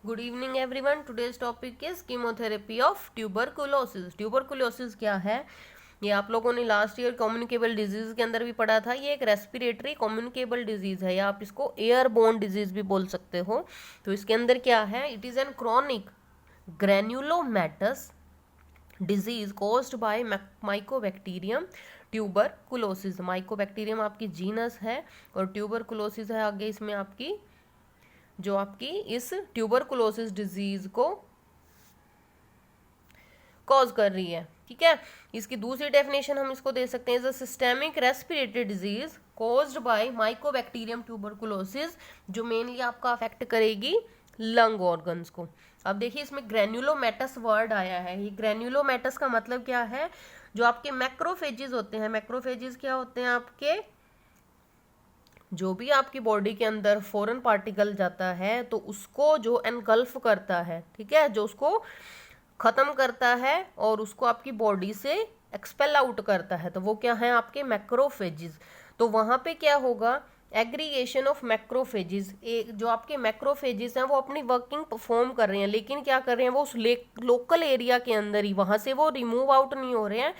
Good evening everyone. Today's topic is chemotherapy of tuberculosis. Tuberculosis क्या है? ये आप लोगों ने लास्ट ईयर कम्युनिकेबल डिजीज के अंदर भी पढ़ा था। ये एक रेस्पिरेटरी कम्युनिकेबल डिजीज है, या आप इसको एयरबोर्न डिजीज भी बोल सकते हो। तो इसके अंदर क्या है? It is an chronic granulomatous disease caused by mycobacterium tuberculosis. Mycobacterium आपकी जीनस है और ट्यूबरकुलोसिस है आगे इसमें आपकी, जो आपकी इस ट्यूबरकुलोसिस डिजीज को कॉज कर रही है। ठीक है, इसकी दूसरी डेफिनेशन हम इसको दे सकते हैं as a systemic respiratory disease caused by mycobacterium tuberculosis, जो मेनली आपका अफेक्ट करेगी लंग ऑर्गन्स को। अब देखिए इसमें ग्रेन्युलोमैटस वर्ड आया है। ये ग्रेन्युलोमैटस का मतलब क्या है? जो आपके मैक्रोफेजेस होते हैं, मैक्रोफेजेस क्या होते हैं आपके? जो भी आपकी बॉडी के अंदर फॉरेन पार्टिकल जाता है तो उसको जो एनगल्फ करता है, ठीक है, जो उसको खत्म करता है और उसको आपकी बॉडी से एक्सपेल आउट करता है, तो वो क्या है? आपके मैक्रोफेजेस। तो वहां पे क्या होगा? Aggregation of macrophages. जो आपके मैक्रोफेजेस हैं वो अपनी वर्किंग परफॉर्म कर रहे हैं, लेकिन क्या कर रहे हैं? वो उस लोकल एरिया के अंदर ही, वहां से वो रिमूव आउट नहीं हो रहे हैं,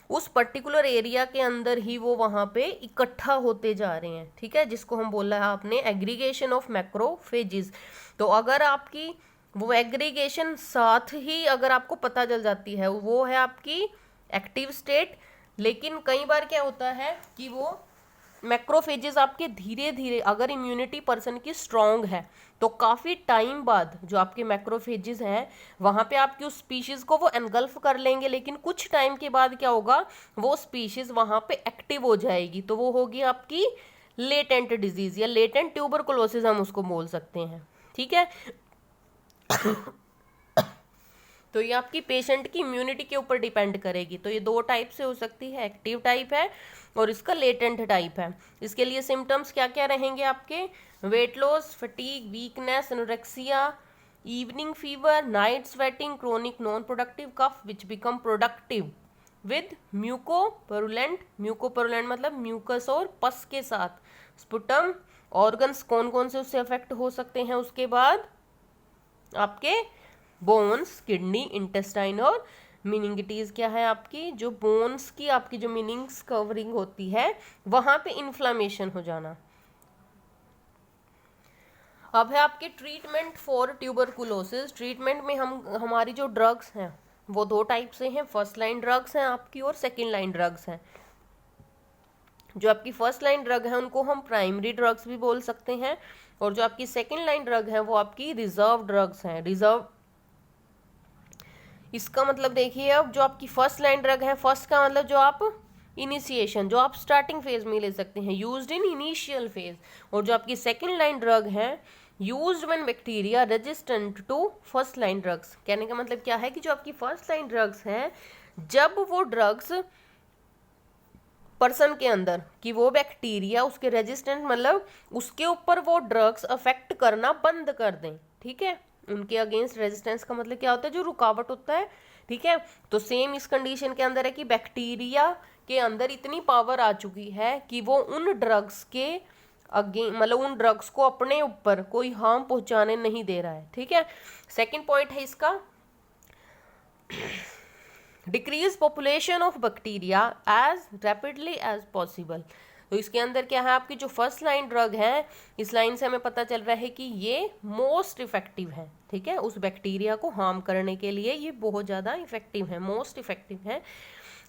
उस पर्टिकुलर एरिया के अंदर ही वो वहां पे इकट्ठा होते जा रहे हैं। ठीक है, जिसको हम बोला है आपने एग्रीगेशन ऑफ मैक्रोफेजेस। तो अगर आपकी वो एग्रीगेशन साथ ही अगर आपको पता चल जाती है, वो है आपकी एक्टिव स्टेट। लेकिन कई बार क्या होता है कि वो मैक्रोफेजेस आपके धीरे धीरे, अगर इम्यूनिटी पर्सन की स्ट्रांग है तो काफ़ी टाइम बाद जो आपके मैक्रोफेजेस हैं वहाँ पे आपकी उस स्पीशीज़ को वो एनगल्फ कर लेंगे, लेकिन कुछ टाइम के बाद क्या होगा? वो स्पीशीज़ वहाँ पे एक्टिव हो जाएगी, तो वो होगी आपकी लेटेंट डिजीज या लेटेंट ट्यूबरकुलोसिस हम उसको बोल सकते हैं। ठीक है, तो ये आपकी पेशेंट की इम्यूनिटी के ऊपर डिपेंड करेगी। तो ये दो टाइप से हो सकती है, एक्टिव टाइप है और इसका लेटेंट टाइप है। इसके लिए सिम्टम्स क्या क्या रहेंगे आपके? Weight loss, fatigue, weakness, anorexia, evening fever, night sweating, chronic non productive cough which become productive with mucopurulent. Mucopurulent मतलब म्यूकस और पस के साथ। स्पुटम, ऑर्गन्स कौन कौन से उससे अफेक्ट हो सकते हैं? उसके बाद आपके बोन्स, किडनी, इंटेस्टाइन और मीनिंगिटीज क्या है आपकी? जो बोन्स की आपकी जो मीनिंग्स कवरिंग होती है वहां पे इन्फ्लामेशन हो जाना। अब है आपके ट्रीटमेंट फॉर ट्यूबरकुलोसिस। ट्रीटमेंट में हम हमारी जो ड्रग्स हैं वो दो टाइप से हैं। फर्स्ट लाइन ड्रग्स हैं आपकी और सेकेंड लाइन ड्रग्स हैं। जो आपकी फर्स्ट लाइन ड्रग है उनको हम प्राइमरी ड्रग्स भी बोल सकते हैं, और जो आपकी सेकेंड लाइन ड्रग है वो आपकी रिजर्व ड्रग्स हैं। रिजर्व, इसका मतलब देखिए, अब जो आपकी फर्स्ट लाइन ड्रग है, फर्स्ट का मतलब जो आप इनिशिएशन, जो आप स्टार्टिंग फेज में ले सकते हैं, यूज्ड इन इनिशियल फेज। और जो आपकी सेकेंड लाइन ड्रग है, used when bacteria resistant to first line drugs. कहने का मतलब क्या है कि जो आपकी फर्स्ट लाइन ड्रग्स हैं, जब वो ड्रग्स पर्सन के अंदर कि वो बैक्टीरिया उसके रेजिस्टेंट, मतलब उसके ऊपर वो ड्रग्स अफेक्ट करना बंद कर दें। ठीक है, उनके अगेंस्ट रेजिस्टेंस का मतलब क्या होता है? जो रुकावट होता है। ठीक है, तो सेम इस कंडीशन के अंदर है कि बैक्टीरिया के अंदर इतनी पावर आ चुकी है कि वो उन ड्रग्स के अगेंस्ट, मतलब उन ड्रग्स को अपने ऊपर कोई हार्म पहुंचाने नहीं दे रहा है। ठीक है, सेकेंड पॉइंट है इसका decrease population of bacteria as rapidly as possible. तो इसके अंदर क्या है? आपकी जो फर्स्ट लाइन ड्रग है, इस लाइन से हमें पता चल रहा है कि ये मोस्ट इफेक्टिव है। ठीक है, उस बैक्टीरिया को हार्म करने के लिए ये बहुत ज़्यादा इफेक्टिव है, मोस्ट इफेक्टिव है,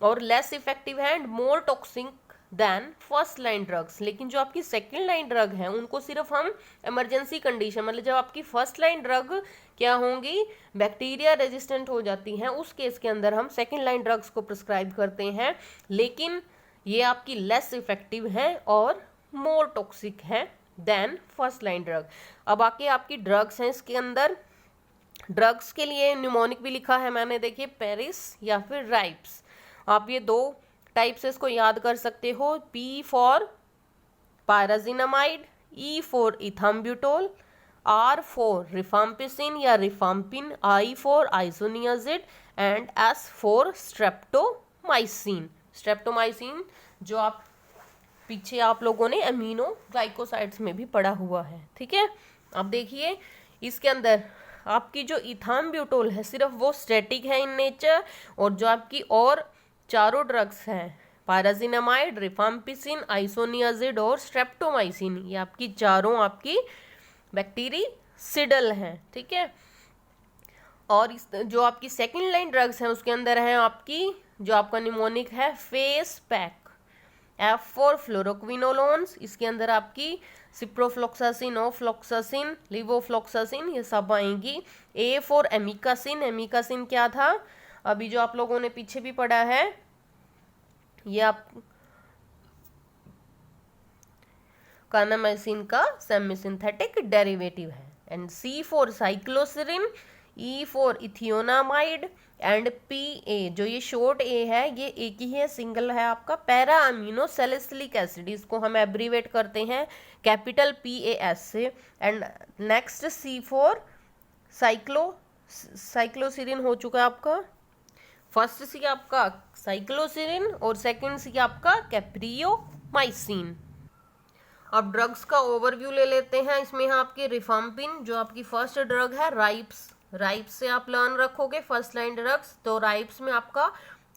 और लेस इफेक्टिव है and more toxic than first line drugs. लेकिन जो आपकी सेकेंड लाइन ड्रग है उनको सिर्फ हम इमरजेंसी कंडीशन, मतलब जब आपकी फर्स्ट लाइन ड्रग क्या होंगी? बैक्टीरिया रेजिस्टेंट हो जाती हैं, उस केस के अंदर हम सेकेंड लाइन ड्रग्स को प्रिस्क्राइब करते हैं। लेकिन ये आपकी लेस इफेक्टिव है और मोर टॉक्सिक है देन फर्स्ट लाइन ड्रग। अब आके आपकी ड्रग्स हैं, इसके अंदर ड्रग्स के लिए न्यूमोनिक भी लिखा है मैंने, देखिए पेरिस या फिर राइप्स। आप ये दो टाइप से इसको याद कर सकते हो। P for pyrazinamide, E for ethambutol, R for rifampicin या rifampin, I for isoniazid and S for streptomycin. Streptomycin जो आप पीछे आप लोगों ने अमीनो ग्लाइकोसाइड्स में भी पढ़ा हुआ है। ठीक है, अब देखिए इसके अंदर आपकी जो इथाम्ब्यूटोल है सिर्फ वो स्टैटिक है इन नेचर, और जो आपकी और चारों ड्रग्स हैं पायराजिनामाइड, रिफाम्पिसिन, आइसोनियाजिड और स्ट्रेप्टोमाइसिन, ये आपकी चारों आपकी बैक्टीरिसिडल हैं, ठीक है। और इस जो आपकी सेकेंड लाइन ड्रग्स हैं उसके अंदर है आपकी जो आपका निमोनिक है फेस पैक, F4 फ्लोरोक्विनोलोन्स, इसके अंदर आपकी सिप्रोफ्लोक्सासिन, ओफ्लोक्सासिन, लिवोफ्लोक्सासिन ये सब आएंगी। A4 एमिकासिन, एमिकासिन क्या था अभी जो आप लोगों ने पीछे भी पढ़ा है, ये आप कानामाइसिन का सेमी सिंथेटिक डेरिवेटिव है। And C4 साइक्लोसिरिन, E4 इथियोनामाइड and PA जो ये शॉर्ट A है ये एक ही है, सिंगल है आपका पैरा अमीनो सैलिसिलिक एसिड, इसको हम एब्रीवेट करते हैं कैपिटल PAS से। एंड नेक्स्ट C4 साइक्लोसिरिन हो चुका है आपका, फर्स्ट सी आपका साइक्लोसिरिन और सेकंड सी आपका कैप्रियोमाइसिन। अब ड्रग्स का ओवरव्यू ले लेते हैं। इसमें है आपकी रिफाम्पिन जो आपकी फर्स्ट ड्रग है, राइप्स से आप लर्न रखोगे फर्स्ट लाइन ड्रग्स, तो राइप्स में आपका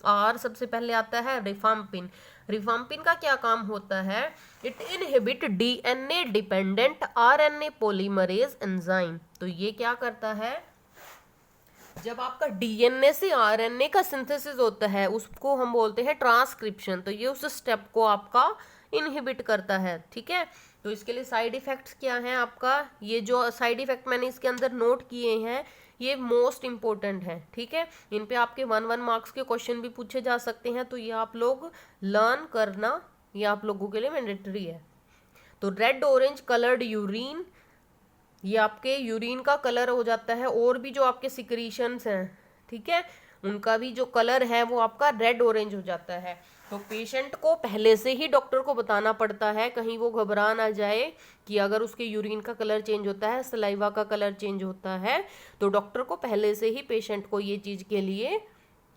R सबसे पहले आता है रिफाम्पिन। रिफाम्पिन का क्या काम होता है, it inhibit DNA dependent RNA polymerase enzyme. तो ये क्या करता है, जब आपका DNA से RNA का सिंथेसिस होता है उसको हम बोलते हैं ट्रांसक्रिप्शन, तो ये उस स्टेप को आपका इनहिबिट करता है, ठीक है। तो इसके लिए साइड इफेक्ट्स क्या हैं आपका, ये जो साइड इफेक्ट मैंने इसके अंदर नोट किए हैं ये मोस्ट इंपॉर्टेंट है, ठीक है। इन पे आपके 1 मार्क्स के क्वेश्चन भी पूछे जा सकते हैं, तो ये आप लोग लर्न करना, ये आप लोगों के लिए मैंडेटरी है। तो रेड ऑरेंज कलर्ड यूरिन, ये आपके यूरिन का कलर हो जाता है, और भी जो आपके सिक्रीशंस हैं, ठीक है, उनका भी जो कलर है वो आपका रेड ऑरेंज हो जाता है। तो पेशेंट को पहले से ही डॉक्टर को बताना पड़ता है, कहीं वो घबरा ना जाए कि अगर उसके यूरिन का कलर चेंज होता है, सलाइवा का कलर चेंज होता है, तो डॉक्टर को पहले से ही पेशेंट को ये चीज़ के लिए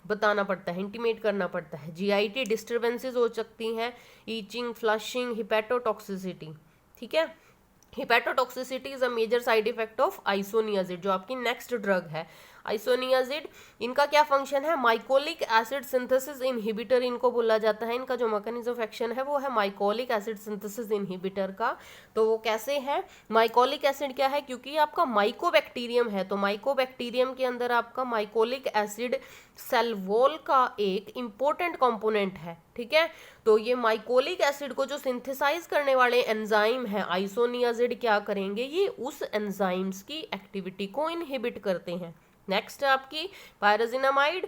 बताना पड़ता है, इंटीमेट करना पड़ता है। GIT डिस्टर्बेंसेस हो सकती हैं, ईचिंग, फ्लशिंग, हिपैटोटॉक्सिसिटी, ठीक है। Hepatotoxicity is a major side effect of isoniazid जो आपकी नेक्स्ट ड्रग है। आइसोनियाजिड इनका क्या फंक्शन है, माइकोलिक एसिड सिंथेसिस इनहिबिटर इनको बोला जाता है। इनका जो मैकेनिज्म ऑफ एक्शन है वो है माइकोलिक एसिड सिंथेसिस इनहिबिटर का। तो वो कैसे है, माइकोलिक एसिड क्या है, क्योंकि आपका माइकोबैक्टीरियम है, तो माइकोबैक्टीरियम के अंदर आपका माइकोलिक एसिड सेल वॉल का एक इंपॉर्टेंट कंपोनेंट है, ठीक है। तो ये माइकोलिक एसिड को जो सिंथेसाइज करने वाले एंजाइम है आइसोनियाजिड क्या करेंगे, ये उस एंजाइम्स की एक्टिविटी को इनहिबिट करते हैं। नेक्स्ट आपकी पायराजिनामाइड,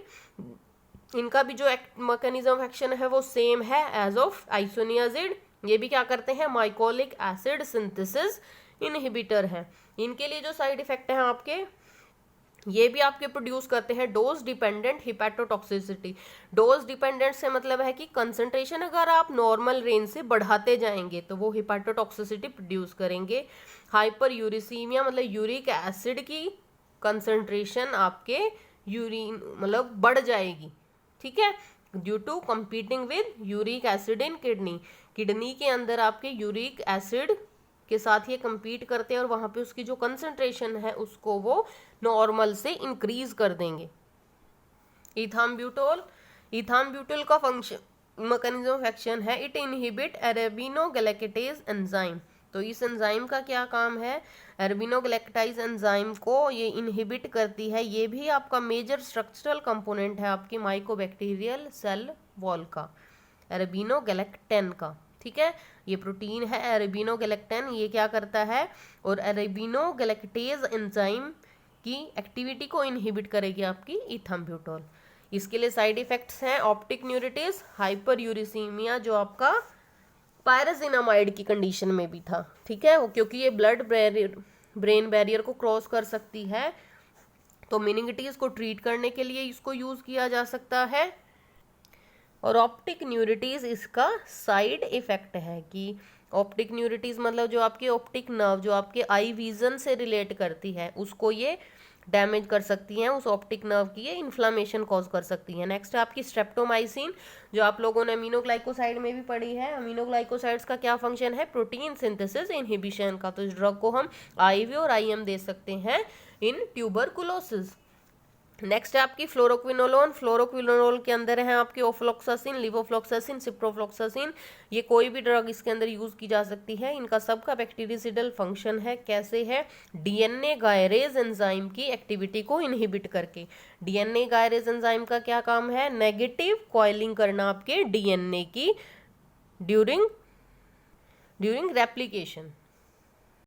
इनका भी जो मैकेनिज्म ऑफ एक्शन है वो सेम है एज ऑफ आइसोनियाजिड। ये भी क्या करते हैं, माइकोलिक एसिड सिंथेसिस इनहिबिटर है। इनके लिए जो साइड इफेक्ट हैं आपके, ये भी आपके प्रोड्यूस करते हैं डोज डिपेंडेंट हिपैटोटॉक्सिसिटी। डोज डिपेंडेंट से मतलब है कि कंसंट्रेशन अगर आप नॉर्मल रेंज से बढ़ाते जाएंगे तो वो हिपैटोटॉक्सिसिटी प्रोड्यूस करेंगे। हाइपर यूरिसीमिया मतलब यूरिक एसिड की कंसंट्रेशन आपके यूरिन मतलब बढ़ जाएगी, ठीक है, due to competing with uric acid in kidney. Kidney के अंदर आपके यूरिक एसिड के साथ ये compete करते हैं और वहाँ पे उसकी जो कंसंट्रेशन है उसको वो नॉर्मल से इंक्रीज कर देंगे। इथाम्ब्यूटोल का फंक्शन मैकेनिज्म ऑफ एक्शन है, इट इनहिबिट अरेबिनोगैलेक्टेज एंजाइम। तो इस एंजाइम का क्या काम है, अरेबिनोगैलेक्टाइज एंजाइम को ये इनहिबिट करती है। ये भी आपका मेजर स्ट्रक्चरल कंपोनेंट है आपकी माइकोबैक्टीरियल सेल वॉल का, अरेबिनोगैलेक्टेन का, ठीक है। ये प्रोटीन है अरेबिनोगैलेक्टेन, ये क्या करता है, और अरेबिनोगैलेक्टेज एंजाइम की एक्टिविटी को इनहिबिट करेगी आपकी इथाम्ब्यूटोल। इसके लिए साइड इफेक्ट्स हैं ऑप्टिक न्यूरिटिस, हाइपर यूरिसीमिया जो आपका पायराजिनामाइड की कंडीशन में भी था, ठीक है, क्योंकि ये ब्लड ब्रेन बैरियर को क्रॉस कर सकती है, तो मेनिंगिटिस को ट्रीट करने के लिए इसको यूज किया जा सकता है। और ऑप्टिक न्यूरिटिस इसका साइड इफेक्ट है कि ऑप्टिक न्यूरिटीज मतलब जो आपके ऑप्टिक नर्व, जो आपके आई विजन से रिलेट करती है, उसको ये डैमेज कर सकती हैं, उस ऑप्टिक नर्व की ये इन्फ्लामेशन कॉज कर सकती है। नेक्स्ट है आपकी स्ट्रेप्टोमाइसिन, जो आप लोगों ने अमीनोग्लाइकोसाइड में भी पढ़ी है। अमीनोग्लाइकोसाइड्स का क्या फंक्शन है? प्रोटीन सिंथेसिस इनहिबिशन का। तो इस ड्रग को हम आईवी और आईएम दे सकते हैं इन ट्यूबरकुलोसिस। नेक्स्ट है आपकी फ्लोरोक्विनोलोन। फ्लोरोक्विनोलोन के अंदर है आपकी ओफ्लोक्सासिन, लिवोफ्लोक्सासिन, सिप्रोफ्लोक्सासिन। ये कोई भी ड्रग इसके अंदर यूज की जा सकती है। इनका सबका बैक्टीरियासिडल फंक्शन है। कैसे है? डीएनए गायरेज एंजाइम की एक्टिविटी को इनहिबिट करके। डीएनए गायरेज एंजाइम का क्या काम है? नेगेटिव कॉइलिंग करना आपके डीएनए की ड्यूरिंग रेप्लिकेशन।